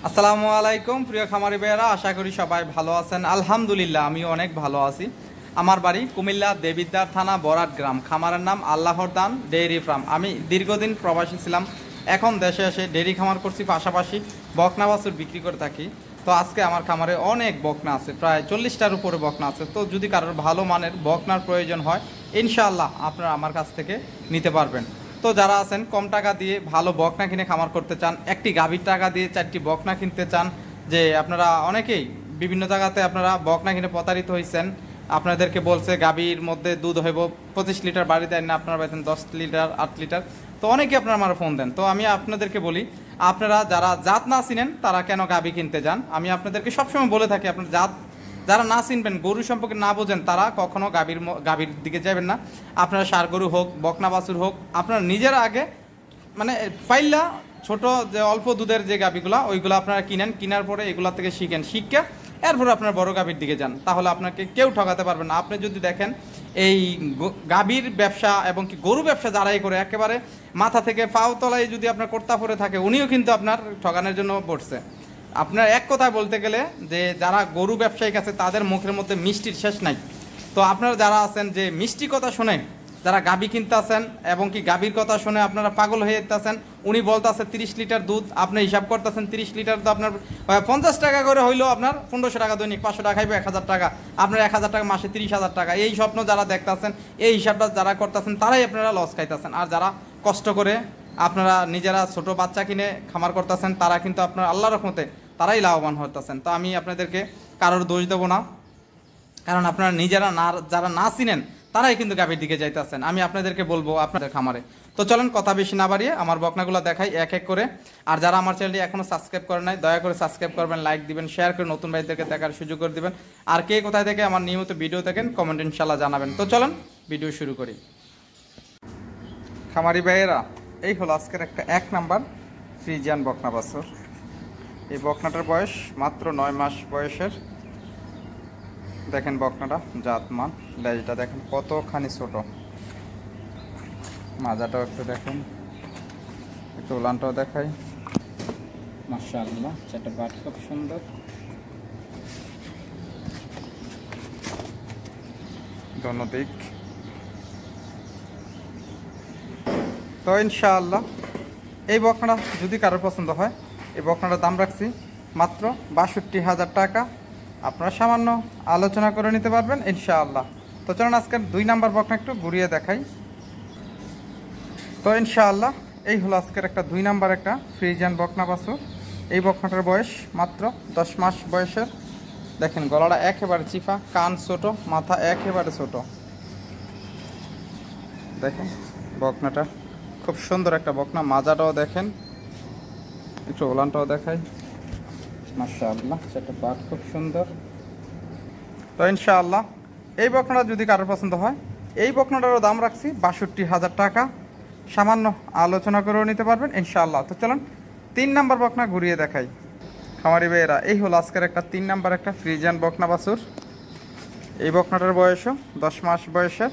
আসসালামু আলাইকুম প্রিয় খামারি ভাইয়েরা, আশা করি সবাই ভালো আছেন। আলহামদুলিল্লাহ আমিও অনেক ভালো আছি। আমার বাড়ি কুমিল্লা দেবিদ্বার থানা বরাট গ্রাম। খামারের নাম আল্লাহর দান ডেইরি ফার্ম। আমি দীর্ঘদিন প্রবাসী ছিলাম, এখন দেশে এসে ডেইরি খামার করছি, পাশাপাশি বকনা বাছুর বিক্রি করে থাকি। তো আজকে আমার খামারে অনেক বকনা আছে, প্রায় 40টার উপরে বকনা আছে। তো যদি কারোর ভালো মানের বকনার প্রয়োজন হয়, ইনশাআল্লাহ আপনারা আমার কাছ থেকে নিতে পারবেন। তো যারা আছেন কম টাকা দিয়ে ভালো বকনা কিনে খামার করতে চান, একটি গাভীর টাকা দিয়ে 4টি বকনা কিনতে চান, যে আপনারা অনেকেই বিভিন্ন জায়গাতে আপনারা বকনা কিনে প্রতারিত হয়েছেন, আপনাদেরকে বলছে গাভীর মধ্যে দুধ হইব 25 লিটার, বাড়ি দেন না, আপনারা পাইতেন 10 লিটার 8 লিটার। তো অনেকে আপনারা আমার ফোন দেন। তো আমি আপনাদেরকে বলি, আপনারা যারা জাত না চিনেন তারা কেন গাভী কিনতে যান। আমি আপনাদেরকে সবসময় বলে থাকি, আপনার জাত যারা না চিনবেন, গরু সম্পর্কে না বোঝেন, তারা কখনো গাভীর দিকে যাবেন না। আপনারা ষাঁড় গরু হোক, বকনা বাছুর হোক, আপনারা নিজেরা আগে মানে পাইলা ছোট যে অল্প দুধের যে গাভীগুলা, ওইগুলো আপনারা কিনেন, কেনার পরে এগুলা থেকে শিখে এরপরে আপনার বড় গাভীর দিকে যান, তাহলে আপনাকে কেউ ঠকাতে পারবেন না। আপনি যদি দেখেন এই গাভীর ব্যবসা এবং কি গরু ব্যবসা যারাই করে, একেবারে মাথা থেকে পাও তলায় যদি আপনার কর্তা পরে থাকে, উনিও কিন্তু আপনার ঠকানোর জন্য পড়ছে। আপনার এক কথায় বলতে গেলে যে যারা গরু ব্যবসায়ী আছে তাদের মুখের মধ্যে মিষ্টির শেষ নাই। তো আপনারা যারা আছেন যে মিষ্টি কথা শুনে যারা গাভী কিনতে আছেন এবং কি গাভীর কথা শুনে আপনারা পাগল হয়ে যেতেছেন, উনি বলতেছে 30 লিটার দুধ, আপনি হিসাব করতেছেন 30 লিটার তো আপনার 50 টাকা করে হইলেও আপনার 1500 টাকা দৈনিক, 500 টাকা খাইবে 1000 টাকা, আপনার 1000 টাকা মাসে 30,000 টাকা। এই স্বপ্ন যারা দেখতেছেন, এই হিসাবটা যারা করতেছেন, তারাই আপনারা লস খাইতেছেন। আর যারা কষ্ট করে আপনারা নিজেরা ছোট বাচ্চা কিনে খামার করতেছেন, তারা কিন্তু আপনার আল্লাহর রহমতে তারাই লাভবান হতেছেন। তো আমি আপনাদেরকে কারোর দোষ দেবো না, কারণ আপনারা নিজেরা না, যারা না চিনেন তারাই কিন্তু গাভীর দিকে যাইতেছেন। আমি আপনাদেরকে বলবো আপনাদের খামারে। তো চলেন কথা বেশি না বাড়িয়ে আমার বকনাগুলো দেখাই এক এক করে। আর যারা আমার চ্যানেলটি এখনো সাবস্ক্রাইব করেন নাই, দয়া করে সাবস্ক্রাইব করবেন, লাইক দিবেন, শেয়ার করে নতুন ভাইদেরকে দেখার সুযোগ করে দিবেন। আর কে কোথায় থেকে আমার নিয়মিত ভিডিও দেখেন কমেন্ট ইনশাল্লাহ জানাবেন। তো চলেন ভিডিও শুরু করি। খামারি ভাইয়েরা, এই হলো আজকের একটা 1 নাম্বার ফ্রিজিয়ান বকনা বাছুর। এই বকনাটার বয়স মাত্র 9 মাস বয়সের। দেখেন বকনাটা জাতমান, লেজটা দেখেন কতখানি ছোট, মাজাটাও একটু দেখেন, একটু উলানটাও দেখাই। মাশাআল্লাহ, সেটা বাট খুব সুন্দর, দোনো দিক। তো ইনশাআল্লাহ এই বকনাটা যদি কারোর পছন্দ হয়, এই বকনাটার দাম রাখছি মাত্র 62,000 টাকা। আপনারা সামান্য আলোচনা করে নিতে পারবেন ইনশাআল্লাহ। তো চলুন আজকের 2 নাম্বার বকনা একটু ঘুরিয়ে দেখাই। তো ইনশাআল্লাহ এই হলো আজকের একটা 2 নাম্বার একটা ফ্রিজিয়ান বকনা বাছুর। এই বকনাটার বয়স মাত্র 10 মাস বয়সের। দেখেন গলাটা একেবারে চিফা, কান ছোট, মাথা একেবারে ছোট। দেখেন বকনাটা খুব সুন্দর একটা বকনা, মাজাটাও দেখেন, একটু ওলানটাও দেখাই। মাশাআল্লাহ, সেটা বাট খুব সুন্দর। তো ইনশাআল্লাহ এই বকনাটা যদি কারোর পছন্দ হয়, এই বকনাটারও দাম রাখছি 62,000 টাকা। সামান্য আলোচনা করেও নিতে পারবেন ইনশাআল্লাহ। তো চলুন 3 নাম্বার বকনা ঘুরিয়ে দেখাই। খামারি ভাইয়েরা, এই হলো আজকের একটা 3 নাম্বার একটা ফ্রিজিয়ান বকনা বাছুর। এই বকনাটার বয়সও 10 মাস বয়সের।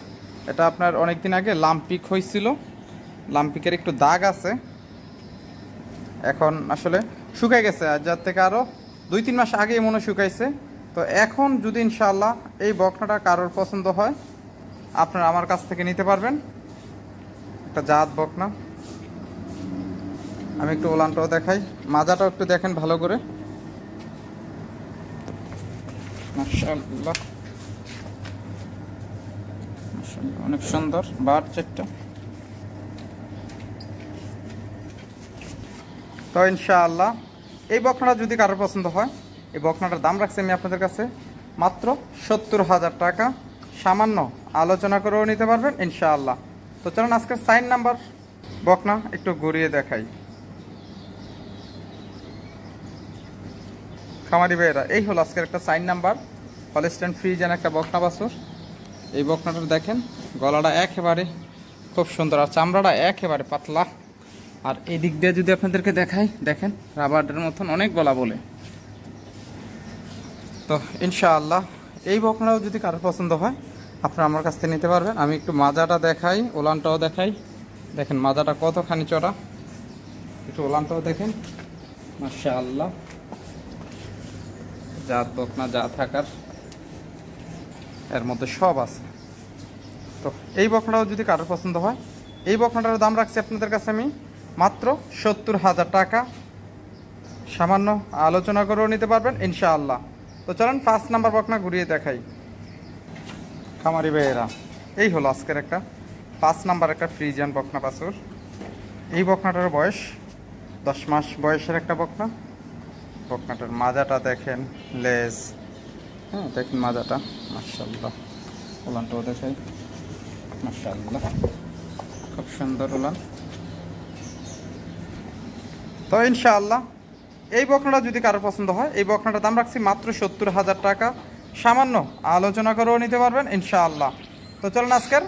এটা আপনার অনেক দিন আগে লাম্পিক হয়েছিল, লাম্পিকের একটু দাগ আছে, এখন আসলে শুকাই গেছে। আর যার থেকে আরও 2-3 মাস আগেই মনে শুকাইছে। তো এখন যদি ইনশাআল্লাহ এই বকনাটা কারোর পছন্দ হয়, আপনারা আমার কাছ থেকে নিতে পারবেন। একটা জাত বকনা, আমি একটু ওলানটাও দেখাই, মাজাটাও একটু দেখেন ভালো করে। মাশাআল্লাহ, অনেক সুন্দর বাট চেকটা। তো ইনশাআল্লাহ এই বকনাটা যদি কারোর পছন্দ হয়, এই বকনাটার দাম রাখছি আমি আপনাদের কাছে মাত্র 70,000 টাকা। সামান্য আলোচনা করেও নিতে পারবেন ইনশাআল্লাহ। তো চলুন আজকের 4 নাম্বার বকনা একটু ঘুরিয়ে দেখাই। খামারি ভাইয়েরা, এই হলো আজকের একটা 4 নাম্বার হলস্টাইন ফ্রিজিয়ান একটা বকনা বাছুর। এই বকনাটা দেখেন গলাটা একেবারে খুব সুন্দর, আর চামড়াটা একেবারে পাতলা। আর এই দিক দিয়ে যদি আপনাদেরকে দেখাই, দেখেন রাবারের মতন অনেক গলা বলে। তো ইনশাআল্লাহ এই বকনাটাও যদি কারোর পছন্দ হয়, আপনারা আমার কাছ থেকে নিতে পারবেন। আমি একটু মাজাটা দেখাই, ওলানটাও দেখাই। দেখেন মাজাটা কতখানি চড়া, একটু ওলানটাও দেখেন। মাশাআল্লাহ, জাত বকনা যা থাকার এর মধ্যে সব আছে। তো এই বকনাটাও যদি কারোর পছন্দ হয়, এই বকনাটার দাম রাখছি আপনাদের কাছে আমি মাত্র 70,000 টাকা। সামান্য আলোচনা করেও নিতে পারবেন ইনশাআল্লাহ। তো চলেন 5 নাম্বার বকনা ঘুরিয়ে দেখাই। খামারি ভাইয়েরা, এই হলো আজকের একটা 5 নাম্বার একটা ফ্রিজিয়ান বকনা বাছুর। এই বকনাটার বয়স 10 মাস বয়সের একটা বকনা। বকনাটার মাজাটা দেখেন, লেজ, হ্যাঁ দেখেন মাজাটা, মাশাআল্লাহ। উলানটাও দেখাই, মাশাআল্লাহ, খুব সুন্দর উলান। তো ইনশাআল্লাহ এই বকনাটা যদি কারোর পছন্দ হয়, এই বকনাটার দাম রাখছি মাত্র 70,000 টাকা। সামান্য আলোচনা করেও নিতে পারবেন ইনশাআল্লাহ। তো চলুন আজকের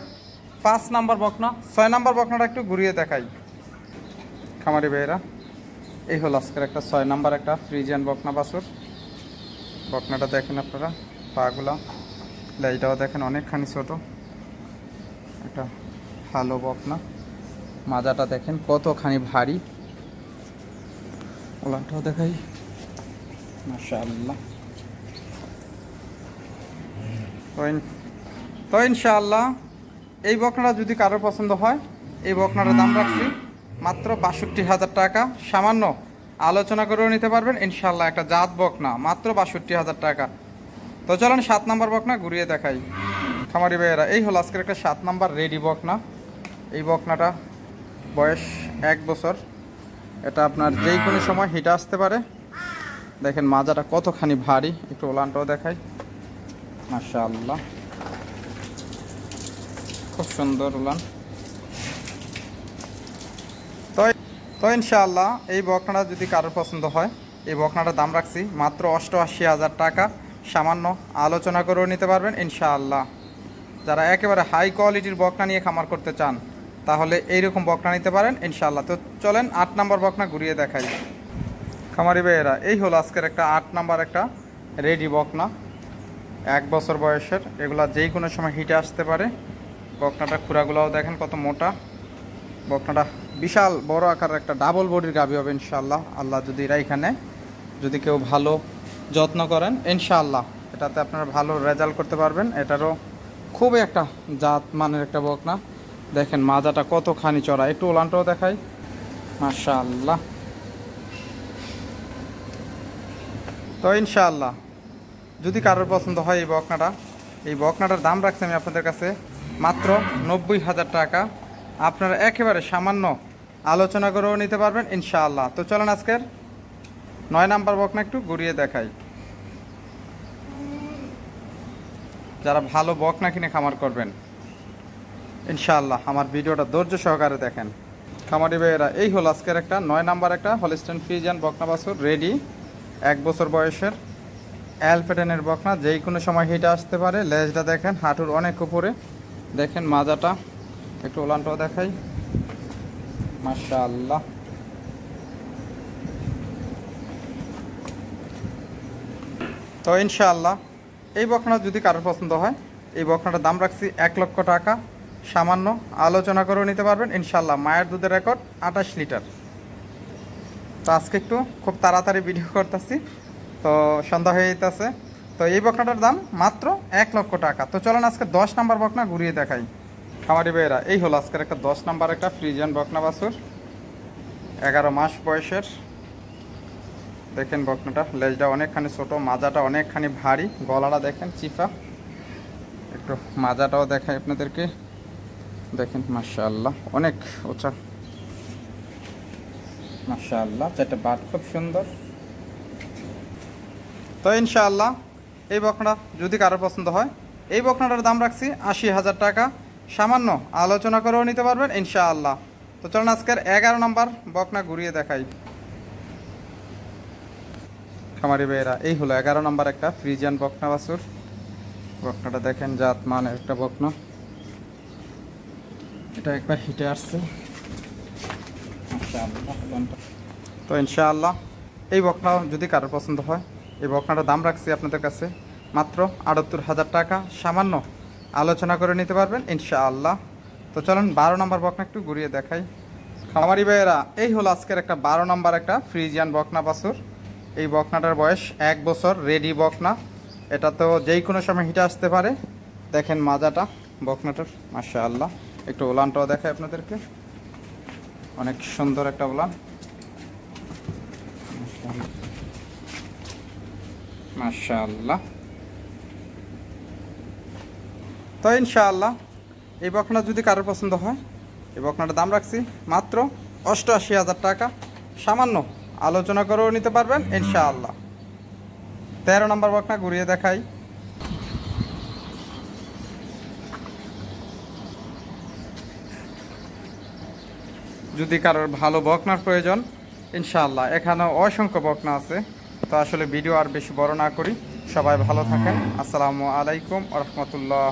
5 নাম্বার বকনা, 6 নাম্বার বকনাটা একটু ঘুরিয়ে দেখাই। খামারি ভাইয়েরা, এই হলো আজকের একটা 6 নাম্বার একটা ফ্রিজিয়ান বকনা বাছুর। বকনাটা দেখেন আপনারা, পাগুলা, লেজটাও দেখেন অনেকখানি ছোট, একটা ভালো বকনা। মাজাটা দেখেন কতখানি ভারী, ওলানটাও দেখাই, মাশাআল্লাহ। তো ইনশাআল্লাহ এই বকনাটা যদি কারোর পছন্দ হয়, এই বকনাটার দাম রাখছি মাত্র 62,000 টাকা। সামান্য আলোচনা করেও নিতে পারবেন ইনশাআল্লাহ। একটা জাত বকনা, মাত্র 62,000 টাকা। তো চলেন 7 নাম্বার বকনা ঘুরিয়ে দেখাই। খামারি ভাইয়েরা, এই হলো আজকের একটা 7 নাম্বার রেডি বকনা। এই বকনাটা বয়স 1 বছর। এটা আপনার যেই কোনো সময় হিটে আসতে পারে। দেখেন মাজাটা কতখানি ভারী, একটু ওলানটাও দেখাই, মাশাআল্লাহ, খুব সুন্দর উলান। তো ইনশাআল্লাহ এই বকনাটা যদি কারোর পছন্দ হয়, এই বকনাটার দাম রাখছি মাত্র 88,000 টাকা। সামান্য আলোচনা করেও নিতে পারবেন ইনশাআল্লাহ। যারা একেবারে হাই কোয়ালিটির বকনা নিয়ে খামার করতে চান, তাহলে এইরকম বকনা নিতে পারেন ইনশাআল্লাহ। তো চলেন 8 নাম্বার বকনা ঘুরিয়ে দেখাই। খামারি ভাইয়েরা, এই হলো আজকের একটা 8 নাম্বার একটা রেডি বকনা, 1 বছর বয়সের। এগুলা যেই কোনো সময় হিটে আসতে পারে। বকনাটা খুরাগুলাও দেখেন কত মোটা। বকনাটা বিশাল বড় আকারের একটা ডাবল বডির গাভী হবে ইনশাআল্লাহ, আল্লাহ যদি এরা এখানে যদি কেউ ভালো যত্ন করেন ইনশাআল্লাহ, এটাতে আপনারা ভালো রেজাল্ট করতে পারবেন। এটারও খুবই একটা জাত মানের একটা বকনা। দেখেন মাজাটা কতখানি চড়া, একটু ওলানটাও দেখাই, মাশাআল্লাহ। তো ইনশাআল্লাহ যদি কারোর পছন্দ হয় এই বকনাটা, এই বকনাটার দাম রাখছি আমি আপনাদের কাছে মাত্র 90,000 টাকা। আপনারা একেবারে সামান্য আলোচনা করেও নিতে পারবেন ইনশাআল্লাহ। তো চলেন আজকের 9 নাম্বার বকনা একটু ঘুরিয়ে দেখাই। যারা ভালো বকনা কিনে খামার করবেন ইনশাআল্লাহ, আমার ভিডিওটা ধৈর্য সহকারে দেখেন। খামারি ভাইয়েরা, এই হলো আজকের একটা 9 নাম্বার একটা হলিস্টাইন ফ্রিজিয়ান বকনা বাছুর রেডি, 1 বছর বয়সের অ্যালপেটেনের বকনা। যেই কোনো সময় হিটে আসতে পারে। লেজটা দেখেন হাঁটুর অনেক উপরে, দেখেন মাজাটা, একটু ওলানটাও দেখাই, মাশাআল্লাহ। তো ইনশাআল্লাহ এই বকনা যদি কারোর পছন্দ হয়, এই বকনাটার দাম রাখছি 1 লক্ষ টাকা। সামান্য আলোচনা করেও নিতে পারবেন ইনশাআল্লাহ। মায়ের দুধের রেকর্ড 28 লিটার। তো আজকে একটু খুব তাড়াতাড়ি ভিডিও করতেছি, তো সন্ধ্যা হয়ে যেতেছে। তো এই বকনাটার দাম মাত্র 1 লক্ষ টাকা। তো চলেন আজকে 10 নাম্বার বকনা ঘুরিয়ে দেখাই। খামারি ভাইয়েরা, এই হলো আজকের একটা 10 নাম্বার একটা ফ্রিজিয়ান বকনা বাছুর, 11 মাস বয়সের। দেখেন বকনাটা, লেজটা অনেকখানি ছোট, মাজাটা অনেকখানি ভারী, গলাটা দেখেন চিপা, একটু মাজাটাও দেখাই আপনাদেরকে, দেখেন মাশাআল্লাহ, অনেক উঁচা, মাশাআল্লাহ। 4টা বাট খুব সুন্দর। তো ইনশাআল্লাহ এই বকনাটা যদি কারোর পছন্দ হয়, এই বকনাটার দাম রাখছি 80,000 টাকা। সামান্য আলোচনা করেও নিতে পারবেন ইনশাআল্লাহ। তো চলুন আজকের 11 নাম্বার বকনা ঘুরিয়ে দেখাই। খামারি ভাইয়েরা, এই হলো 11 নাম্বার একটা ফ্রিজিয়ান বকনা বাছুর। বকনাটা দেখেন জাত মানের একটা বকনা। এটা একবার হিটে আসছে, মাশাআল্লাহ। তো ইনশাআল্লাহ এই বকনা যদি কারোর পছন্দ হয়, এই বকনাটার দাম রাখছি আপনাদের কাছে মাত্র 78,000 টাকা। সামান্য আলোচনা করে নিতে পারবেন ইনশাআল্লাহ। তো চলুন 12 নাম্বার বকনা একটু ঘুরিয়ে দেখাই। খামারি ভাইয়েরা, এই হলো আজকের একটা 12 নম্বর একটা ফ্রিজিয়ান বকনা বাছুর। এই বকনাটার বয়স 1 বছর, রেডি বকনা। এটা তো যেই কোনো সময় হিটে আসতে পারে। দেখেন মাজাটা বকনাটার, মাশাআল্লাহ। একটু ওলানটাও দেখায় আপনাদেরকে, অনেক সুন্দর একটা ওলান, মাশাআল্লাহ। তো ইনশাআল্লাহ এই বকনা যদি কারোর পছন্দ হয়, এই বকনাটার দাম রাখছি মাত্র 88,000 টাকা। সামান্য আলোচনা করেও নিতে পারবেন ইনশাআল্লাহ। 13 নম্বর বকনা ঘুরিয়ে দেখাই। যদি কারোর ভালো বকনার প্রয়োজন, ইনশাআল্লাহ এখানেও অসংখ্য বকনা আছে। তো আসলে ভিডিও আর বেশি বড় না করি, সবাই ভালো থাকেন। আসসালামু আলাইকুম ওয়া রাহমাতুল্লাহ।